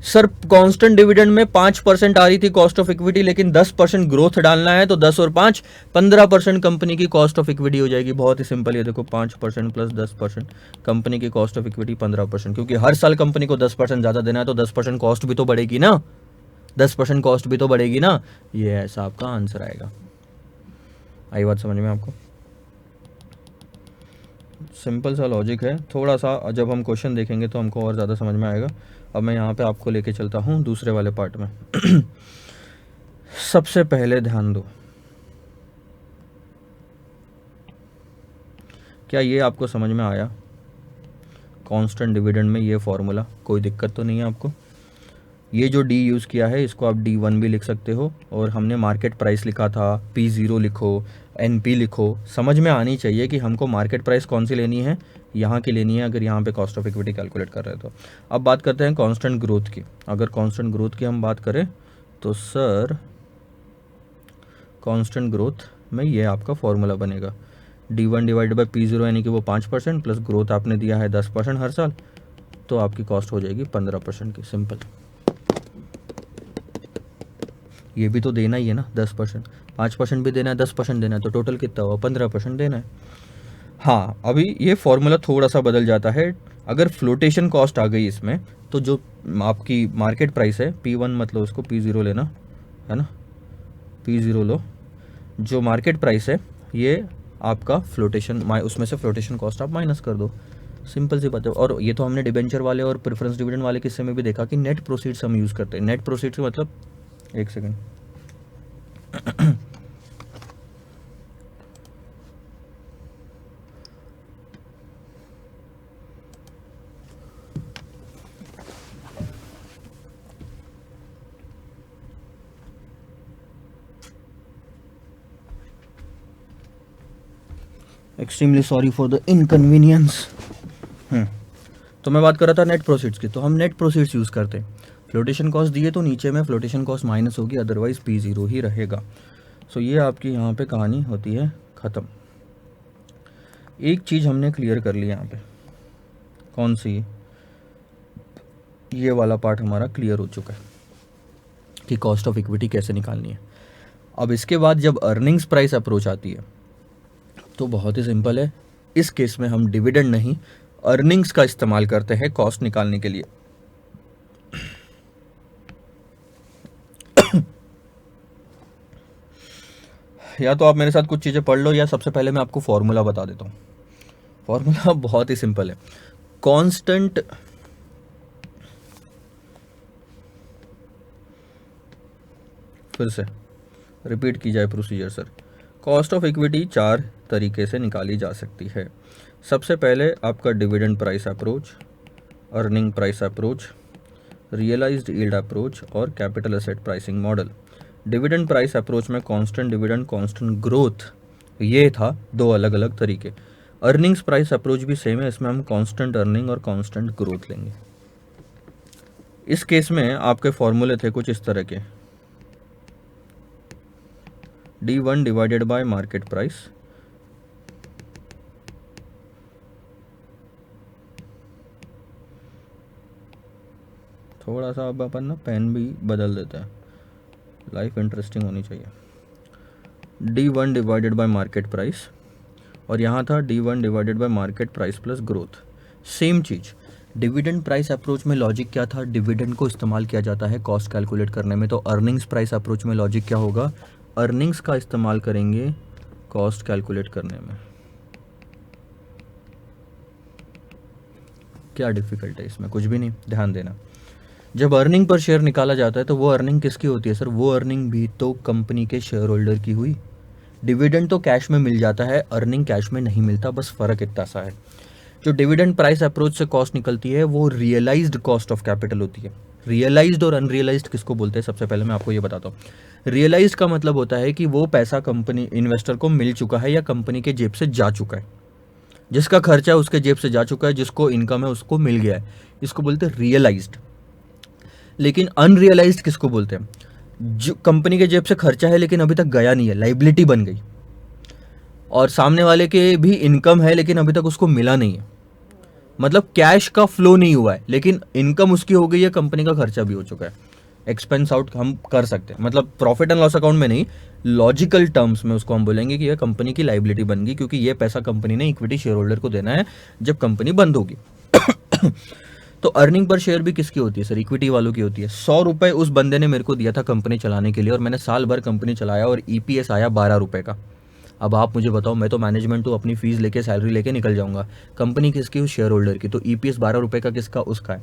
सर कांस्टेंट डिविडेंड में 5% आ रही थी कॉस्ट ऑफ इक्विटी, लेकिन 10% ग्रोथ डालना है तो 10 और 5 15% कंपनी की कॉस्ट ऑफ इक्विटी हो जाएगी। बहुत ही सिंपल, ये देखो 5% प्लस 10% कंपनी की कॉस्ट ऑफ इक्विटी 15%, क्योंकि हर साल कंपनी को 10% ज्यादा देना है तो 10% कॉस्ट भी तो बढ़ेगी ना, 10% कॉस्ट भी तो बढ़ेगी ना। ये ऐसा आपका आंसर आएगा। आई बात समझ में आपको? सिंपल सा लॉजिक है, थोड़ा सा जब हम क्वेश्चन देखेंगे तो हमको और ज़्यादा समझ में आएगा। अब मैं यहाँ पे आपको लेके चलता हूँ दूसरे वाले पार्ट में। सबसे पहले ध्यान दो, क्या ये आपको समझ में आया? कांस्टेंट डिविडेंड में ये फॉर्मूला कोई दिक्कत तो नहीं है आपको? ये जो डी यूज़ किया है इसको आप D1 भी लिख सकते हो, और हमने मार्केट प्राइस लिखा था, P0 लिखो, NP लिखो। समझ में आनी चाहिए कि हमको मार्केट प्राइस कौन सी लेनी है, यहाँ की लेनी है, अगर यहाँ पे कॉस्ट ऑफ इक्विटी कैलकुलेट कर रहे हैं तो। अब बात करते हैं कांस्टेंट ग्रोथ की। अगर कांस्टेंट ग्रोथ की हम बात करें तो सर कांस्टेंट ग्रोथ में ये आपका फॉर्मूला बनेगा D1 डिवाइड बाई P0, यानी कि वो 5% प्लस ग्रोथ आपने दिया है 10% हर साल, तो आपकी कॉस्ट हो जाएगी 15% की। सिंपल। ये भी तो देना ही है ना 10%, 5% भी देना है, 10% देना है, तो टोटल कितना हुआ? 15% देना है। हाँ, अभी ये फॉर्मूला थोड़ा सा बदल जाता है। अगर फ्लोटेशन कॉस्ट आ गई इसमें, तो जो आपकी मार्केट प्राइस है P1, मतलब उसको P0 लेना है ना, P0 लो, जो मार्केट प्राइस है ये आपका फ्लोटेशन, उसमें से फ्लोटेशन कॉस्ट आप माइनस कर दो। सिंपल सी बात है। और ये तो हमने डिबेंचर वाले और प्रेफरेंस डिविडेंड वाले किस्से में भी देखा कि नेट प्रोसीड्स हम यूज़ करते हैं। नेट प्रोसीड्स का मतलब, एक second, extremely sorry for the inconvenience. तो मैं बात कर रहा था नेट प्रोसीड्स की, तो हम नेट प्रोसीड्स यूज़ करते हैं। फ्लोटेशन कॉस्ट दिए तो नीचे में फ्लोटेशन कॉस्ट माइनस होगी, अदरवाइज P0 ही रहेगा। सो ये आपकी यहाँ पे कहानी होती है ख़त्म। एक चीज़ हमने क्लियर कर ली यहाँ पे, कौन सी? ये वाला पार्ट हमारा क्लियर हो चुका है कि कॉस्ट ऑफ इक्विटी कैसे निकालनी है। अब इसके बाद जब अर्निंग्स प्राइस अप्रोच आती है तो बहुत ही सिंपल है। इस केस में हम डिविडेंड नहीं, अर्निंग्स का इस्तेमाल करते हैं कॉस्ट निकालने के लिए। या तो आप मेरे साथ कुछ चीज़ें पढ़ लो, या सबसे पहले मैं आपको फॉर्मूला बता देता हूँ। फॉर्मूला बहुत ही सिंपल है। कांस्टेंट फिर से रिपीट की जाए procedure sir. Cost of equity 4 तरीके से निकाली जा सकती है। सबसे पहले आपका dividend price approach, earning price approach, realised yield approach और capital asset pricing model. Dividend price approach में कांस्टेंट डिविडेंड, कांस्टेंट ग्रोथ, ये था 2 अलग अलग तरीके। अर्निंग्स प्राइस अप्रोच भी सेम है, इसमें हम कांस्टेंट अर्निंग और कांस्टेंट ग्रोथ लेंगे। इस केस में आपके फॉर्मूले थे कुछ इस तरह के, D1 divided by market price, थोड़ा सा अब अपन ना पेन भी बदल देते हैं, लाइफ इंटरेस्टिंग होनी चाहिए। D1 divided by market price, और यहाँ था D1 divided by market price plus growth. Same cheese dividend price approach में लॉजिक क्या था? डिविडेंड को इस्तेमाल किया जाता है कॉस्ट कैलकुलेट करने में। तो अर्निंग्स प्राइस अप्रोच में लॉजिक क्या होगा? अर्निंग्स का इस्तेमाल करेंगे कॉस्ट कैलकुलेट करने में। क्या डिफिकल्ट है इसमें? कुछ भी नहीं, ध्यान देना। जब अर्निंग पर शेयर निकाला जाता है तो वो अर्निंग किसकी होती है सर? वो अर्निंग भी तो कंपनी के शेयर होल्डर की हुई। डिविडेंड तो कैश में मिल जाता है, अर्निंग कैश में नहीं मिलता, बस फ़र्क इतना सा है। जो डिविडेंड प्राइस अप्रोच से कॉस्ट निकलती है वो रियलाइज्ड कॉस्ट ऑफ कैपिटल होती है। रियलाइज्ड और अनरियलाइज्ड किसको बोलते हैं? सबसे पहले मैं आपको ये बताता हूँ। रियलाइज्ड का मतलब होता है कि वो पैसा कंपनी इन्वेस्टर को मिल चुका है या कंपनी के जेब से जा चुका है, जिसका खर्चा है उसके जेब से जा चुका है, जिसको इनकम है उसको मिल गया है, इसको बोलते हैं रियलाइज्ड। लेकिन अनरियलाइज्ड किसको बोलते हैं? जो कंपनी के जेब से खर्चा है लेकिन अभी तक गया नहीं है, लाइबिलिटी बन गई। और सामने वाले के भी इनकम है लेकिन अभी तक उसको मिला नहीं है, मतलब कैश का फ्लो नहीं हुआ है, लेकिन इनकम उसकी हो गई है, कंपनी का खर्चा भी हो चुका है, एक्सपेंस आउट हम कर सकते हैं, मतलब प्रॉफिट एंड लॉस अकाउंट में नहीं, लॉजिकल टर्म्स में उसको हम बोलेंगे कि यह कंपनी की लाइबिलिटी बन गई, क्योंकि ये पैसा कंपनी ने इक्विटी शेयर होल्डर को देना है जब कंपनी बंद होगी। तो अर्निंग पर शेयर भी किसकी होती है सर? इक्विटी वालों की होती है। 100 रुपए उस बंदे ने मेरे को दिया था कंपनी चलाने के लिए, और मैंने साल भर कंपनी चलाया और ईपीएस आया 12 रुपए का। अब आप मुझे बताओ, मैं तो मैनेजमेंट तो अपनी फीस लेके सैलरी लेके निकल जाऊंगा, कंपनी किसकी? उस शेयर होल्डर की। तो ईपीएस 12 रुपए का किसका? उसका है।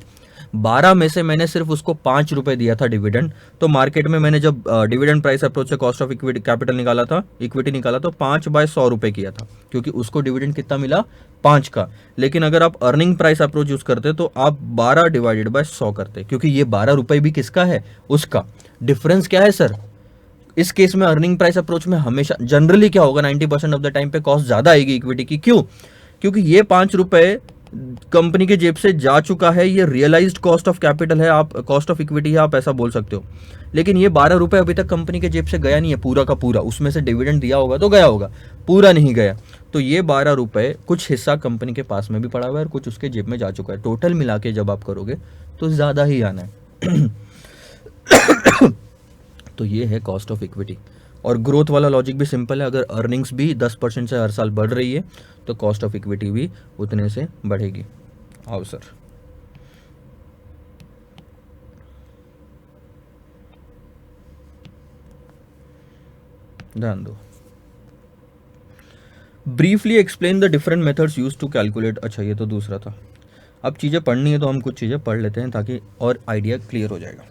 12 में से मैंने सिर्फ उसको 5 रुपए दिया था डिविडेंड। तो मार्केट में मैंने जब डिविडेंड प्राइस अप्रोच से कॉस्ट ऑफ इक्विटी कैपिटल निकाला था, इक्विटी निकाला, तो 5/100 रुपए किया था, क्योंकि उसको डिविडेंड कितना मिला? 5 का। लेकिन अगर आप अर्निंग प्राइस अप्रोच यूज करते तो आप 12/100 करते, क्योंकि ये 12 रुपए भी किसका है? उसका। डिफरेंस क्या है सर? इस केस में अर्निंग प्राइस अप्रोच में हमेशा जनरली क्या होगा, 90% ऑफ द टाइम पे कॉस्ट ज्यादा आएगी इक्विटी की। क्यों? क्योंकि ये 5 रुपए कंपनी के जेब से जा चुका है, ये रियलाइज्ड कॉस्ट ऑफ कैपिटल है, आप कॉस्ट ऑफ इक्विटी है, आप ऐसा बोल सकते हो। लेकिन ये 12 रुपए अभी तक कंपनी के जेब से गया नहीं है पूरा का पूरा, उसमें से डिविडेंड दिया होगा तो गया होगा, पूरा नहीं गया। तो ये 12 रुपए कुछ हिस्सा कंपनी के पास में भी पड़ा हुआ है और कुछ उसके जेब में जा चुका है। टोटल मिला के जब आप करोगे तो ज्यादा ही आना है। तो ये है कॉस्ट ऑफ इक्विटी। और ग्रोथ वाला लॉजिक भी सिंपल है, अगर अर्निंग्स भी 10% से हर साल बढ़ रही है तो कॉस्ट ऑफ इक्विटी भी उतने से बढ़ेगी। आओ सर, ध्यान दो। Briefly explain the different methods use to calculate. अच्छा, ये तो दूसरा था। अब चीज़ें पढ़नी है तो हम कुछ चीज़ें पढ़ लेते हैं ताकि और आइडिया क्लियर हो जाएगा।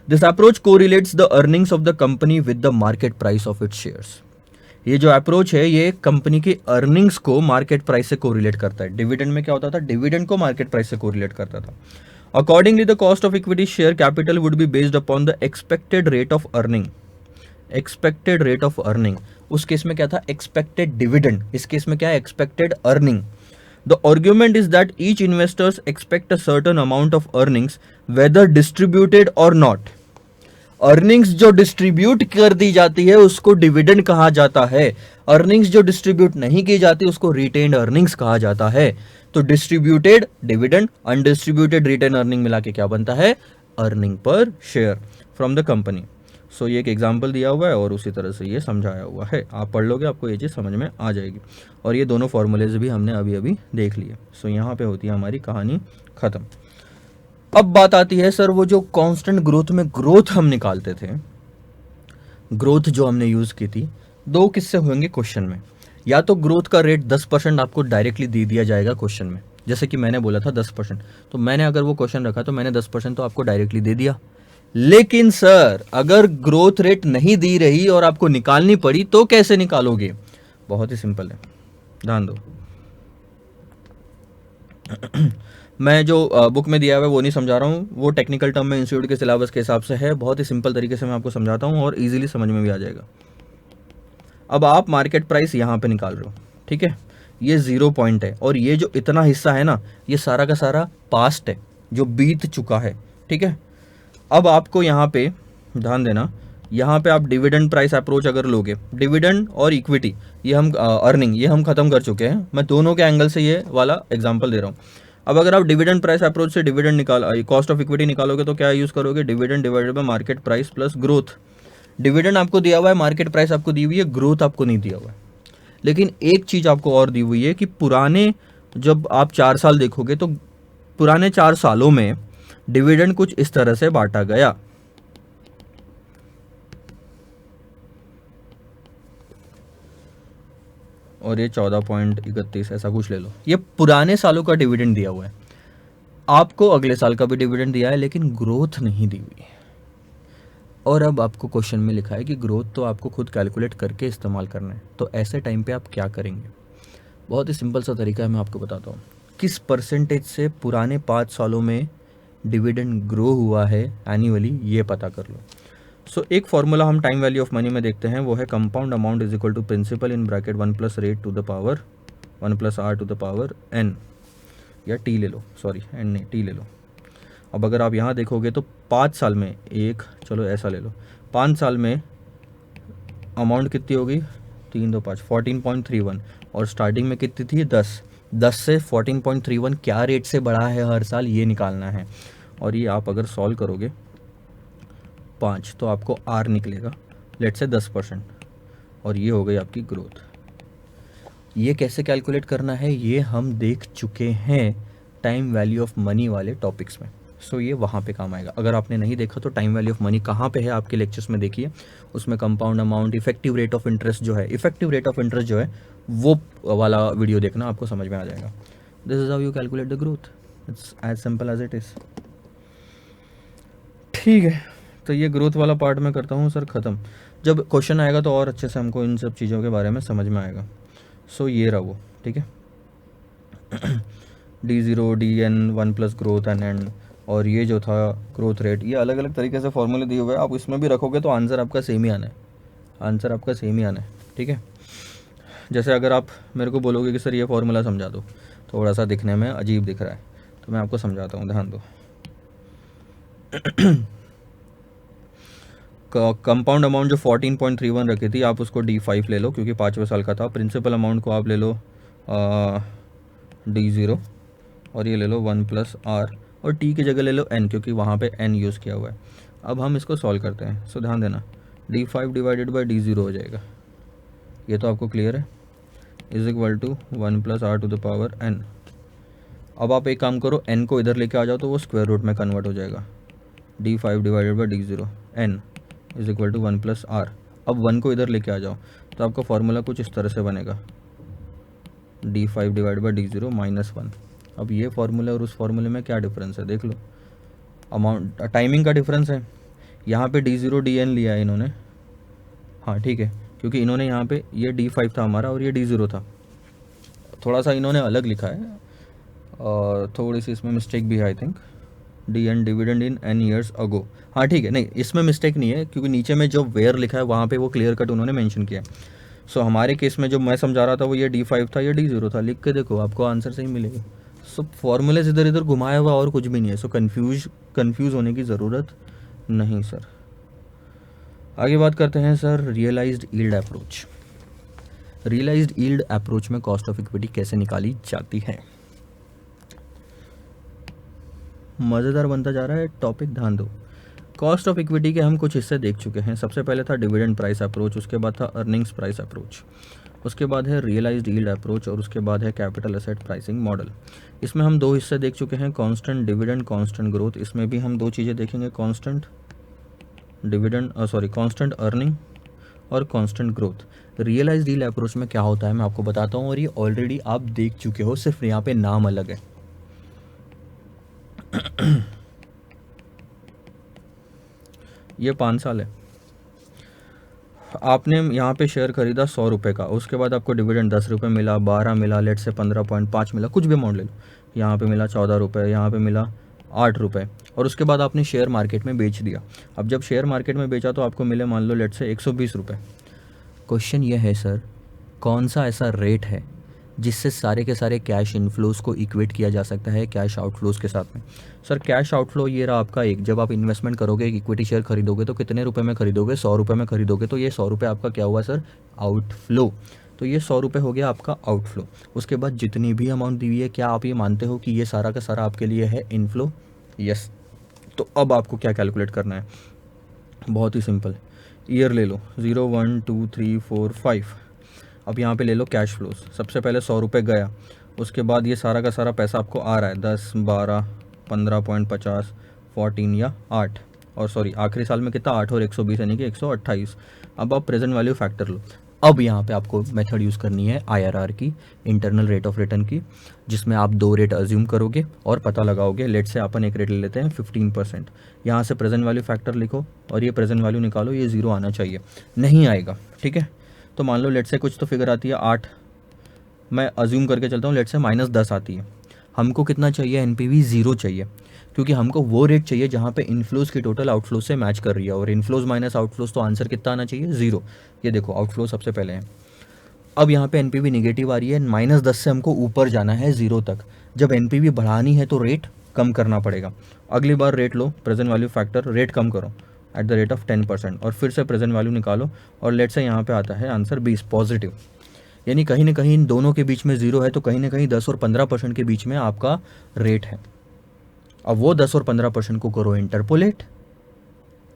This approach correlates the earnings of the company with the market price of its shares. ये जो अप्रोच है ये कंपनी की अर्निंग्स को मार्केट प्राइस से कोरिलेट करता है। डिविडेंड में क्या होता था? डिविडेंड को मार्केट प्राइस से कोरिलेट करता था। Accordingly the cost of equity share capital would be based upon the expected rate of earning. Expected rate of earning, उस केस में क्या था? Expected dividend. इस केस में क्या है? Expected earning. The argument is that each investors expect a certain amount of earnings whether distributed और नॉट। अर्निंग्स जो डिस्ट्रीब्यूट कर दी जाती है उसको डिविडेंड कहा जाता है, अर्निंग्स जो डिस्ट्रीब्यूट नहीं की जाती उसको रिटेन्ड अर्निंग्स कहा जाता है। तो distributed dividend, undistributed retained earning मिला के क्या बनता है? अर्निंग पर share from the company. So ये एक एग्जाम्पल दिया हुआ है और उसी तरह से ये समझाया हुआ है, आप पढ़ लोगे आपको ये चीज़ समझ में आ जाएगी। और ये दोनों फॉर्मूलेज भी हमने अभी अभी देख लिए। सो यहाँ पे होती है हमारी कहानी खत्म। अब बात आती है सर, वो जो कांस्टेंट ग्रोथ में ग्रोथ हम निकालते थे, ग्रोथ जो हमने यूज की थी, दो किस्से होंगे क्वेश्चन में। या तो ग्रोथ का रेट 10% आपको डायरेक्टली दे दिया जाएगा क्वेश्चन में, जैसे कि मैंने बोला था 10%, तो मैंने अगर वो क्वेश्चन रखा तो मैंने 10% तो आपको डायरेक्टली दे दिया। लेकिन सर अगर ग्रोथ रेट नहीं दी रही और आपको निकालनी पड़ी तो कैसे निकालोगे? बहुत ही सिंपल है, ध्यान दो। मैं जो बुक में दिया हुआ है वो नहीं समझा रहा हूँ, वो टेक्निकल टर्म में इंस्टीट्यूट के सिलेबस के हिसाब से है, बहुत ही सिंपल तरीके से मैं आपको समझाता हूँ और इजीली समझ में भी आ जाएगा। अब आप मार्केट प्राइस यहाँ पे निकाल रहे हो, ठीक है, ये 0 पॉइंट है और ये जो इतना हिस्सा है ना, ये सारा का सारा पास्ट है जो बीत चुका है, ठीक है। अब आपको यहाँ पे ध्यान देना, यहाँ पे आप डिविडेंड प्राइस अप्रोच अगर लोगे, डिविडेंड और इक्विटी ये हम अर्निंग ये हम खत्म कर चुके हैं, मैं दोनों के एंगल से ये वाला एग्जांपल दे रहा हूँ। अब अगर आप डिविडेंड प्राइस अप्रोच से डिविडेंड निकाल कॉस्ट ऑफ इक्विटी निकालोगे तो क्या यूज़ करोगे? Dividend divided by market price plus growth. Dividend आपको दिया हुआ है, मार्केट प्राइस आपको दी हुई है, ग्रोथ आपको नहीं दिया हुआ है। लेकिन एक चीज़ आपको और दी हुई है कि पुराने जब आप 4 साल देखोगे तो पुराने 4 सालों में डिविडेंड कुछ इस तरह से बांटा गया। और ये 14.31 ऐसा कुछ ले लो, ये पुराने सालों का डिविडेंड दिया हुआ है। आपको अगले साल का भी डिविडेंड दिया है लेकिन ग्रोथ नहीं दी हुई है। और अब आपको क्वेश्चन में लिखा है कि ग्रोथ तो आपको खुद कैलकुलेट करके इस्तेमाल करना है, तो ऐसे टाइम पे आप क्या करेंगे? बहुत ही सिंपल सा तरीका है, मैं आपको बताता हूँ। किस परसेंटेज से पुराने 5 सालों में डिविडेंड ग्रो हुआ है एनुअली, ये पता कर लो। सो एक फॉर्मूला हम टाइम वैल्यू ऑफ मनी में देखते हैं, वो है compound amount is equal to principal in bracket 1 plus rate to the power 1 plus R to the power N, या टी ले लो, सॉरी एन नहीं टी ले लो। अब अगर आप यहाँ देखोगे तो 5 साल में चलो ऐसा ले लो, 5 साल में अमाउंट कितनी होगी? 3 2 5 14.31 और स्टार्टिंग में कितनी थी 10, 10 से 14.31 क्या रेट से बढ़ा है हर साल ये निकालना है। और ये आप अगर सॉल्व करोगे 5 तो आपको आर निकलेगा लेट से 10% और ये हो गई आपकी ग्रोथ। ये कैसे कैलकुलेट करना है ये हम देख चुके हैं टाइम वैल्यू ऑफ मनी वाले टॉपिक्स में। सो ये वहाँ पे काम आएगा। अगर आपने नहीं देखा तो टाइम वैल्यू ऑफ मनी कहाँ पे है आपके लेक्चर्स में देखिए, उसमें compound amount, effective rate of interest जो है, इफेक्टिव रेट ऑफ इंटरेस्ट जो है वो वाला वीडियो देखना, आपको समझ में आ जाएगा। This is how you calculate the growth, it's as simple as it is. ठीक है, तो ये ग्रोथ वाला पार्ट मैं करता हूँ सर ख़त्म। जब क्वेश्चन आएगा तो और अच्छे से हमको इन सब चीज़ों के बारे में समझ में आएगा। सो ये रहा वो, ठीक है। D0 DN 1 plus growth N and, और ये जो था ग्रोथ रेट, ये अलग अलग तरीके से फॉर्मूले दिए हुए हैं। आप इसमें भी रखोगे तो आंसर आपका सेम ही आना है, आंसर आपका सेम ही आना है, ठीक है। जैसे अगर आप मेरे को बोलोगे कि सर ये फार्मूला समझा दो, थोड़ा सा दिखने में अजीब दिख रहा है तो मैं आपको समझाता हूँ, ध्यान दो। कंपाउंड अमाउंट जो 14.31 रखी थी आप उसको D5 ले लो क्योंकि 5वें साल का था। प्रिंसिपल अमाउंट को आप ले लो D0 और ये ले लो 1 प्लस आर और टी की जगह ले लो n क्योंकि वहाँ पे n यूज़ किया हुआ है। अब हम इसको सॉल्व करते हैं। सो ध्यान देना D5 डिवाइडेड बाई D0 हो जाएगा, ये तो आपको क्लियर है, is equal to 1 plus R to the power n। अब आप एक काम करो, n को इधर लेके आ जाओ तो वो स्क्वायर रूट में कन्वर्ट हो जाएगा। D5 divided by D0 n is equal to 1 plus R. अब 1 को इधर लेके आ जाओ तो आपका फॉर्मूला कुछ इस तरह से बनेगा, D5 divide by D0 minus 1। अब ये फार्मूले और उस फार्मूले में क्या डिफरेंस है देख लो, अमाउंट टाइमिंग का डिफरेंस है। यहाँ पे D0 DN लिया है इन्होंने, हाँ ठीक है, क्योंकि इन्होंने यहाँ पे ये D5 था हमारा और ये D0 था, थोड़ा सा इन्होंने अलग लिखा है और थोड़ी सी इसमें मिस्टेक भी है I think. DN dividend in n years ago, हाँ ठीक है, नहीं इसमें मिस्टेक नहीं है क्योंकि नीचे में जो वेयर लिखा है वहाँ पे वो क्लियर कट उन्होंने मेंशन किया है। सो हमारे केस में जो मैं समझा रहा था वो ये D5 था, ये D0 था, लिख के देखो आपको आंसर सही मिलेगा। सो फॉर्मूलेज इधर इधर घुमाया हुआ और कुछ भी नहीं है। सो कंफ्यूज होने की ज़रूरत नहीं सर। आगे बात करते हैं sir realised yield approach. Realised yield approach में कॉस्ट ऑफ इक्विटी कैसे निकाली जाती है, मज़ेदार बनता जा रहा है टॉपिक, ध्यान दो। कॉस्ट ऑफ इक्विटी के हम कुछ हिस्से देख चुके हैं। सबसे पहले था डिविडेंड प्राइस अप्रोच, उसके बाद था अर्निंग्स प्राइस अप्रोच, उसके बाद है रियलाइज्ड यील्ड अप्रोच और उसके बाद है कैपिटल एसेट प्राइसिंग मॉडल। इसमें हम दो हिस्से देख चुके हैं, कांस्टेंट डिविडेंड, कांस्टेंट ग्रोथ। इसमें भी हम दो चीज़ें देखेंगे, कांस्टेंट डिविडेंड कांस्टेंट अर्निंग और constant growth. Realised yield approach में क्या होता है मैं आपको बताता हूँ, और ये ऑलरेडी आप देख चुके हो, सिर्फ यहाँ पे नाम अलग है। ये 5 साल है, आपने यहाँ पे शेयर खरीदा 100 रुपये का, उसके बाद आपको डिविडेंड 10 रुपये मिला, 12 मिला, लेट से 15.5 मिला, कुछ भी अमाउंट ले लो, यहाँ पे मिला 14 रुपये, यहाँ पे मिला 8 रुपये, और उसके बाद आपने शेयर मार्केट में बेच दिया। अब जब शेयर मार्केट में बेचा तो आपको मिले मान लो लेट से 120 रुपये। क्वेश्चन ये है सर, कौन सा ऐसा रेट है जिससे सारे के सारे कैश इनफ्लोज को इक्वेट किया जा सकता है कैश आउटफ्लोज के साथ में। सर कैश आउटफ्लो ये रहा आपका एक, जब आप इन्वेस्टमेंट करोगे, एक इक्विटी शेयर खरीदोगे तो कितने रुपए में खरीदोगे, 100 रुपये में खरीदोगे, तो ये 100 रुपये आपका क्या हुआ सर, आउटफ्लो। तो ये 100 रुपये हो गया आपका आउटफ्लो। उसके बाद जितनी भी अमाउंट दी हुई है, क्या आप ये मानते हो कि ये सारा का सारा आपके लिए है इनफ्लो? यस। तो अब आपको क्या कैलकुलेट करना है, बहुत ही सिंपल, ईयर ले लो 0 1 2 3 4 5। अब यहाँ पे ले लो कैश फ्लोज। सबसे पहले 100 रुपये गया, उसके बाद ये सारा का सारा पैसा आपको आ रहा है 10 12 15.50 14 या 8, और सॉरी आखिरी साल में कितना 8 और 120 यानी कि 128। अब आप प्रेजेंट वैल्यू फैक्टर लो। अब यहाँ पे आपको मेथड यूज़ करनी है IRR की, इंटरनल रेट ऑफ रिटर्न की, जिसमें आप दो रेट अज्यूम करोगे और पता लगाओगे। लेट से अपन एक रेट ले लेते हैं 15%, यहाँ से प्रेजेंट वैल्यू फैक्टर लिखो और ये प्रेजेंट वैल्यू निकालो, ये 0 आना चाहिए, नहीं आएगा, ठीक है। तो मान लो लेट से कुछ तो फिगर आती है 8, मैं अज्यूम करके चलता हूँ, लेट से -10 आती है। हमको कितना चाहिए, NPV 0 चाहिए, क्योंकि हमको वो रेट चाहिए जहाँ पे इनफ्लोज की टोटल आउटफ्लोज से मैच कर रही है, और इनफ्लोज माइनस आउटफ्लोज, तो आंसर कितना आना चाहिए, 0। ये देखो आउटफ्लो सबसे पहले है। अब यहाँ पे NPV नेगेटिव आ रही है, -10 से हमको ऊपर जाना है 0 तक। जब NPV बढ़ानी है तो रेट कम करना पड़ेगा। अगली बार रेट लो, प्रेजेंट वैल्यू फैक्टर, रेट कम करो, एट द रेट ऑफ 10%, और फिर से प्रेजेंट वैल्यू निकालो और लेट से यहाँ पे आता है आंसर 20 पॉजिटिव, यानी कहीं ना कहीं इन दोनों के बीच में ज़ीरो है, तो कहीं ना कहीं 10 और 15% के बीच में आपका रेट है। अब वो 10 और 15% को करो इंटरपोलेट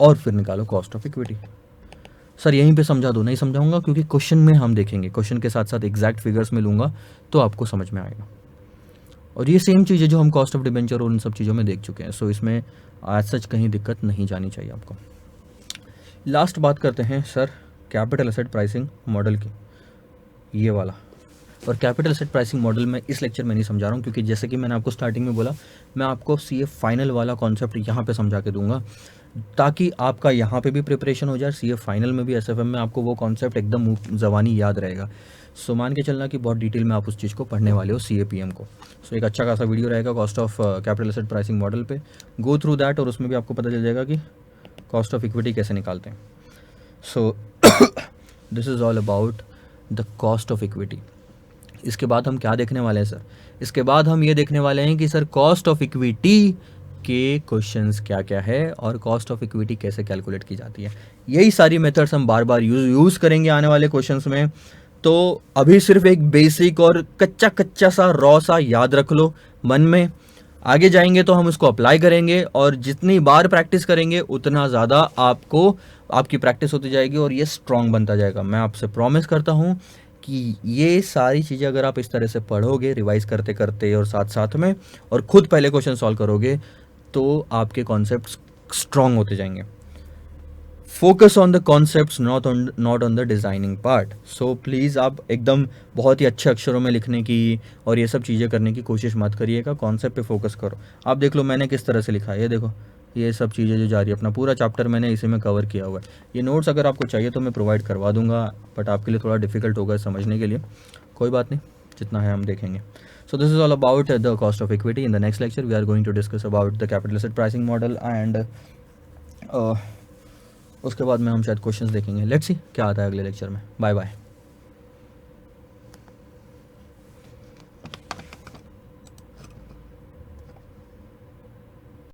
और फिर निकालो कॉस्ट ऑफ इक्विटी। सर यहीं पे समझा दो, नहीं समझाऊंगा क्योंकि क्वेश्चन में हम देखेंगे, क्वेश्चन के साथ साथ एग्जैक्ट फिगर्स में लूँगा तो आपको समझ में आएगा। और ये सेम चीज़ है जो हम कॉस्ट ऑफ डिबेंचर और उन सब चीज़ों में देख चुके हैं, सो इसमें आज सच कहीं दिक्कत नहीं जानी चाहिए आपको। लास्ट बात करते हैं sir capital asset pricing model की, ये वाला। और कैपिटल एसेट प्राइसिंग मॉडल में इस लेक्चर में नहीं समझा रहा हूँ क्योंकि जैसे कि मैंने आपको स्टार्टिंग में बोला, मैं आपको सीए फाइनल वाला कॉन्सेप्ट यहाँ पे समझा के दूंगा ताकि आपका यहाँ पे भी प्रिपरेशन हो जाए, सीए फाइनल में भी एसएफएम में आपको वो कॉन्सेप्ट एकदम ज़बानी याद रहेगा। सो मान के चलना कि बहुत डिटेल में आप उस चीज़ को पढ़ने वाले हो सीएपीएम को। सो एक अच्छा खासा वीडियो रहेगा cost of capital asset pricing model पे, गो थ्रू दैट, और उसमें भी आपको पता चल जाएगा कि कॉस्ट ऑफ इक्विटी कैसे निकालते हैं। So this is all about the cost of equity. इसके बाद हम क्या देखने वाले हैं सर? इसके बाद हम ये देखने वाले हैं कि सर कॉस्ट ऑफ इक्विटी के क्वेश्चंस क्या क्या है और कॉस्ट ऑफ इक्विटी कैसे कैलकुलेट की जाती है। यही सारी मेथड्स हम बार बार यूज़ करेंगे आने वाले क्वेश्चंस में। तो अभी सिर्फ एक बेसिक और कच्चा सा रॉ सा याद रख लो मन में, आगे जाएंगे तो हम उसको अप्लाई करेंगे और जितनी बार प्रैक्टिस करेंगे उतना ज़्यादा आपको आपकी प्रैक्टिस होती जाएगी और ये स्ट्रॉन्ग बनता जाएगा। मैं आपसे प्रॉमिस करता हूँ कि ये सारी चीज़ें अगर आप इस तरह से पढ़ोगे रिवाइज करते करते और साथ साथ में और खुद पहले क्वेश्चन सॉल्व करोगे तो आपके कॉन्सेप्ट्स स्ट्रॉन्ग होते जाएंगे। Focus on the concepts not on the designing part. So please आप एकदम बहुत ही अच्छे अक्षरों में लिखने की और ये सब चीज़ें करने की कोशिश मत करिएगा, कॉन्सेप्ट पे फोकस करो। आप देख लो मैंने किस तरह से लिखा है, ये देखो ये सब चीज़ें जो जा रही है, अपना पूरा चैप्टर मैंने इसी में कवर किया हुआ है। ये नोट्स अगर आपको चाहिए तो मैं प्रोवाइड करवा दूंगा, बट आपके लिए थोड़ा डिफिकल्ट होगा समझने के लिए, कोई बात नहीं, जितना है हम देखेंगे। So this is all about the cost of equity. In the next lecture, we are going to discuss about the capital asset pricing model and उसके बाद में हम शायद क्वेश्चंस देखेंगे। लेट्स सी क्या आता है अगले लेक्चर में। Bye bye.